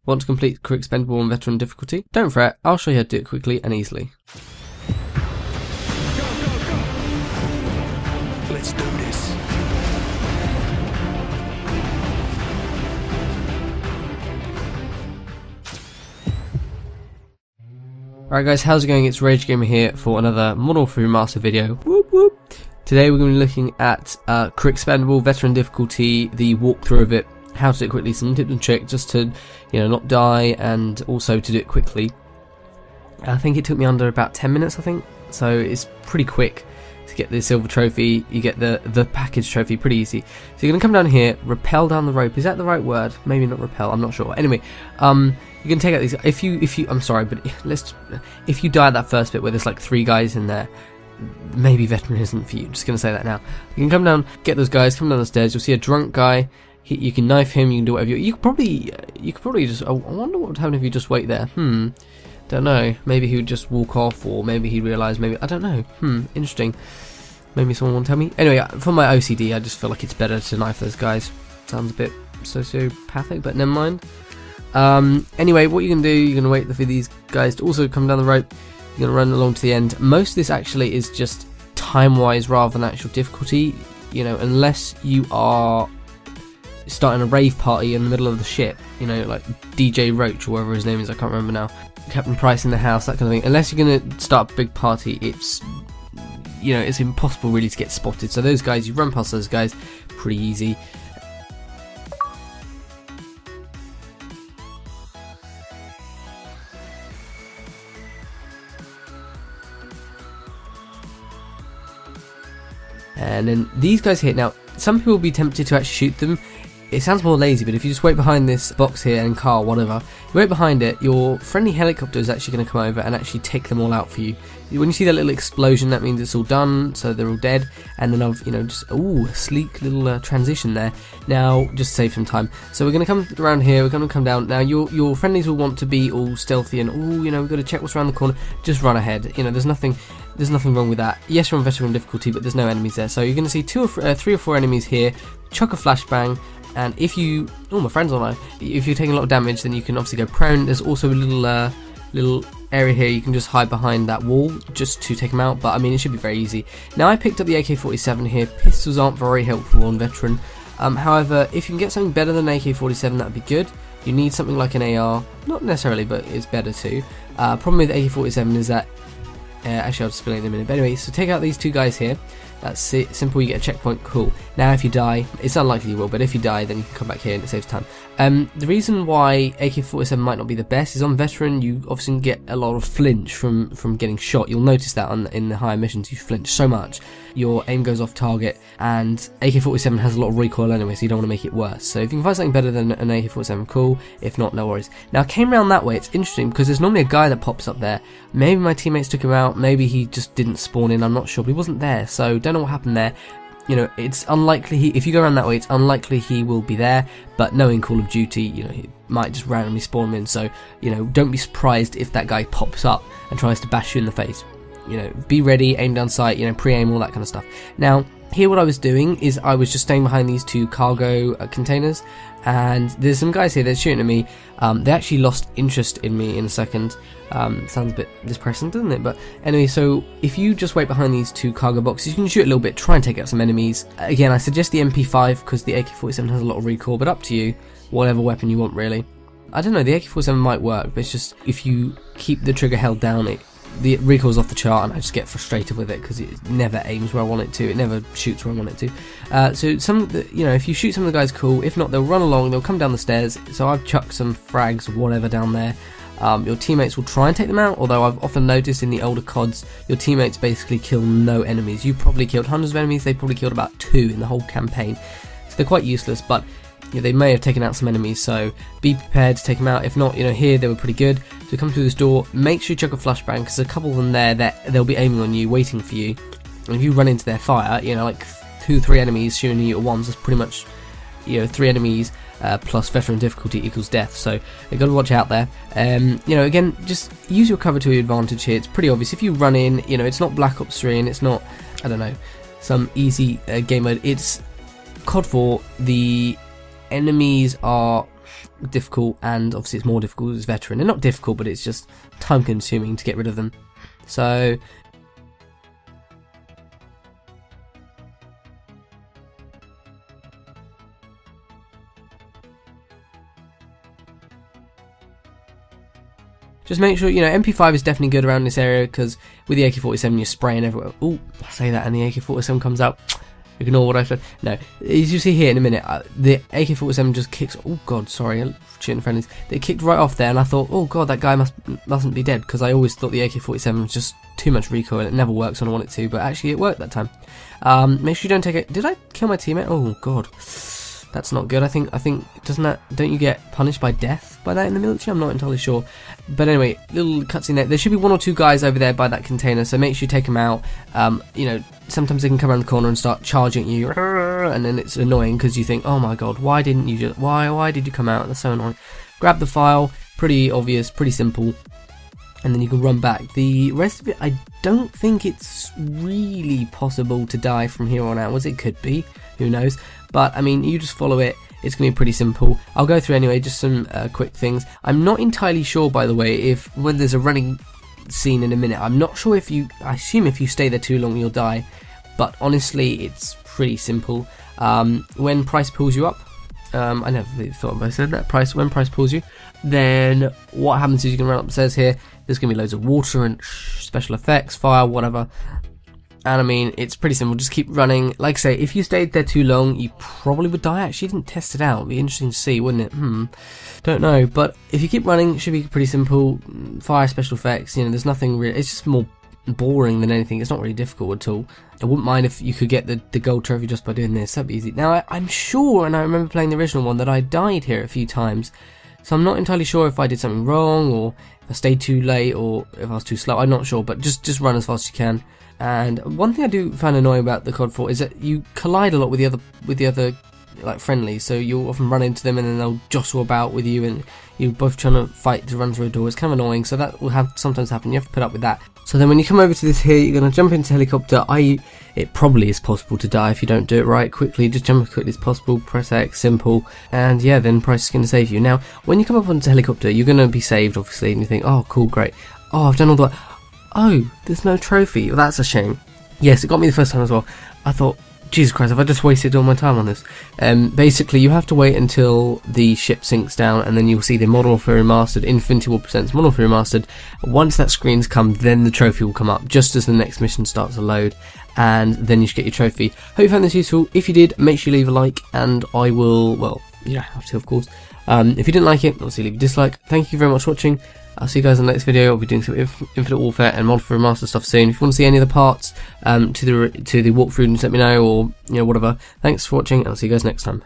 Want to complete Quick Expendable on Veteran difficulty? Don't fret, I'll show you how to do it quickly and easily. Let's do this. Alright guys, how's it going? It's Rage Gamer here for another Modern Warfare Remastered video. Whoop whoop. Today we're going to be looking at Quick Expendable Veteran difficulty, the walkthrough of it, how to do it quickly, some tips and tricks just to, not die and also to do it quickly. I think it took me under about 10 minutes, I think, so it's pretty quick to get the silver trophy. You get the package trophy pretty easy. So you're going to come down here, rappel down the rope. Is that the right word? Maybe not rappel, I'm not sure. Anyway, you can take out these. If you I'm sorry, but if you die at that first bit where there's like 3 guys in there, maybe veteran isn't for you. Just gonna say that now. You can come down, get those guys, come down the stairs. You'll see a drunk guy. You can knife him. You can do whatever you could probably just. I wonder what would happen if you just wait there. Don't know. Maybe he would just walk off, or maybe he'd realise. Maybe I don't know. Interesting. Maybe someone will tell me. Anyway, for my OCD, I just feel like it's better to knife those guys. Sounds a bit sociopathic, but never mind. Anyway, what you can do, you're going to wait for these guys to also come down the rope. You're going to run along to the end. Most of this actually is just time-wise rather than actual difficulty. Unless you are starting a rave party in the middle of the ship, like DJ Roach or whatever his name is, I can't remember now. Captain Price in the house, that kind of thing. Unless you're going to start a big party, it's impossible really to get spotted. So those guys, you run past those guys, pretty easy. And then these guys here. Now, some people will be tempted to actually shoot them. It sounds more lazy, but if you just wait behind this box here and car, whatever, you wait behind it, your friendly helicopter is actually going to come over and actually take them all out for you. When you see that little explosion, that means it's all done, so they're all dead. And then I've, just, a sleek little transition there. Now, just save some time. So we're going to come around here, we're going to come down. Now, your friendlies will want to be all stealthy and, we've got to check what's around the corner. Just run ahead. There's nothing wrong with that. Yes, you're on veteran difficulty, but there's no enemies there. So you're going to see 3 or 4 enemies here. Chuck a flashbang. And if you, my friend's online. If you're taking a lot of damage, then you can obviously go prone. There's also a little area here you can just hide behind that wall just to take them out. But I mean, it should be very easy. Now I picked up the AK-47 here. Pistols aren't very helpful on veteran. However, if you can get something better than an AK-47, that'd be good. You need something like an AR, not necessarily, but it's better too. Problem with AK-47 is that. Actually, I'll explain in a minute. But anyway, so take out these 2 guys here. That's it. Simple. You get a checkpoint. Cool. Now, if you die, it's unlikely you will, but if you die, then you can come back here and it saves time. The reason why AK-47 might not be the best is on veteran, you obviously get a lot of flinch from getting shot. You'll notice that in the higher missions, you flinch so much. Your aim goes off target, and AK-47 has a lot of recoil anyway, so you don't want to make it worse. So if you can find something better than an AK-47, cool. If not, no worries. Now, I came around that way. It's interesting because there's normally a guy that pops up there. Maybe my teammates took him out. Maybe he just didn't spawn in. I'm not sure, but he wasn't there. So don't know what happened there. It's unlikely if you go around that way, it's unlikely he will be there. But knowing Call of Duty, he might just randomly spawn him in. So don't be surprised if that guy pops up and tries to bash you in the face. Be ready, aim down sight, pre-aim, all that kind of stuff. Now, here what I was doing is I was just staying behind these 2 cargo containers, and there's some guys here, they're shooting at me. They actually lost interest in me in a second. Sounds a bit depressing, doesn't it? But anyway, so if you just wait behind these 2 cargo boxes, you can shoot a little bit, try and take out some enemies. Again, I suggest the MP5 because the AK-47 has a lot of recoil, but up to you, whatever weapon you want really. I don't know, the AK-47 might work, but it's just if you keep the trigger held down, the recoil's off the chart, and I just get frustrated with it because it never aims where I want it to. It never shoots where I want it to. So if you shoot some of the guys, cool. If not, they'll run along. They'll come down the stairs. So I've chucked some frags, whatever, down there. Your teammates will try and take them out. Although I've often noticed in the older CODs, your teammates basically kill no enemies. You probably killed hundreds of enemies. They probably killed about 2 in the whole campaign. So they're quite useless, but. They may have taken out some enemies, so be prepared to take them out. If not, here they were pretty good. So come through this door, make sure you chuck a flashbang, because a couple of them there, they'll be aiming on you, waiting for you. And if you run into their fire, like 2-3 enemies shooting you at once, that's pretty much, 3 enemies plus veteran difficulty equals death. So you've got to watch out there. Again, just use your cover to your advantage here. It's pretty obvious. If you run in, it's not Black Ops 3 and it's not, I don't know, some easy game mode. It's COD 4. The enemies are difficult, and obviously it's more difficult as veteran. And not difficult, but it's just time consuming to get rid of them. So just make sure, MP5 is definitely good around this area, because with the AK-47 you're spraying everywhere. Oh, I say that and the AK-47 comes out. Ignore what I said. No, as you see here in a minute, the AK-47 just kicks. Oh god, sorry, shooting friendlies. They kicked right off there, and I thought, oh god, that guy mustn't be dead, because I always thought the AK-47 was just too much recoil. It never works when I want it to, but actually it worked that time. Make sure you don't take it. Did I kill my teammate? Oh god. That's not good. I think don't you get punished by death by that in the military? I'm not entirely sure. But anyway, little cutscene there. There should be 1 or 2 guys over there by that container, so make sure you take them out. Sometimes they can come around the corner and start charging at you, and then it's annoying because you think, oh my god, why did you come out? That's so annoying. Grab the file, pretty obvious, pretty simple, and then you can run back. The rest of it, I don't think it's really possible to die from here on outwards. It could be, who knows. But I mean, you just follow it. It's going to be pretty simple. I'll go through anyway, just some quick things. I'm not entirely sure, by the way, if when there's a running scene in a minute, I'm not sure I assume if you stay there too long you'll die, but honestly it's pretty simple. When Price pulls you up, I never really thought I said that, when Price pulls you, then what happens is you can run upstairs here. There's going to be loads of water and special effects, fire, whatever. And I mean, it's pretty simple, just keep running. Like I say, if you stayed there too long, you probably would die. Actually, didn't test it out. It'd be interesting to see, wouldn't it? Don't know. But if you keep running, it should be pretty simple. Fire, special effects, there's nothing really, it's just more boring than anything. It's not really difficult at all. I wouldn't mind if you could get the gold trophy just by doing this. That'd be easy. Now, I'm sure, and I remember playing the original one, that I died here a few times. So I'm not entirely sure if I did something wrong, or if I stayed too late, or if I was too slow. I'm not sure, but just run as fast as you can. And one thing I do find annoying about the COD 4 is that you collide a lot with the other like friendlies. So you'll often run into them, and then they'll jostle about with you, and you're both trying to fight to run through a door. It's kind of annoying. So that will sometimes happen. You have to put up with that. So then when you come over to this here, you're going to jump into helicopter. It probably is possible to die if you don't do it right quickly. Just jump as quickly as possible, press X, simple, and yeah, then Price is going to save you. Now, when you come up onto helicopter, you're going to be saved, obviously, and you think, oh, cool, great. Oh, I've done all the... Oh, there's no trophy. Well, that's a shame. Yes, it got me the first time as well. I thought, Jesus Christ, have I just wasted all my time on this? Basically, you have to wait until the ship sinks down, and then you'll see the Modern Warfare Remastered, Infinity War Presents Modern Warfare Remastered. Once that screen's come, then the trophy will come up, just as the next mission starts to load, and then you should get your trophy. Hope you found this useful. If you did, make sure you leave a like, and I will, well, you don't have to, of course. If you didn't like it, obviously leave a dislike. Thank you very much for watching. I'll see you guys in the next video. I'll be doing some Infinite Warfare and Modern Warfare Remastered stuff soon. If you want to see any of the parts to the walkthrough, just let me know, or whatever. Thanks for watching, and I'll see you guys next time.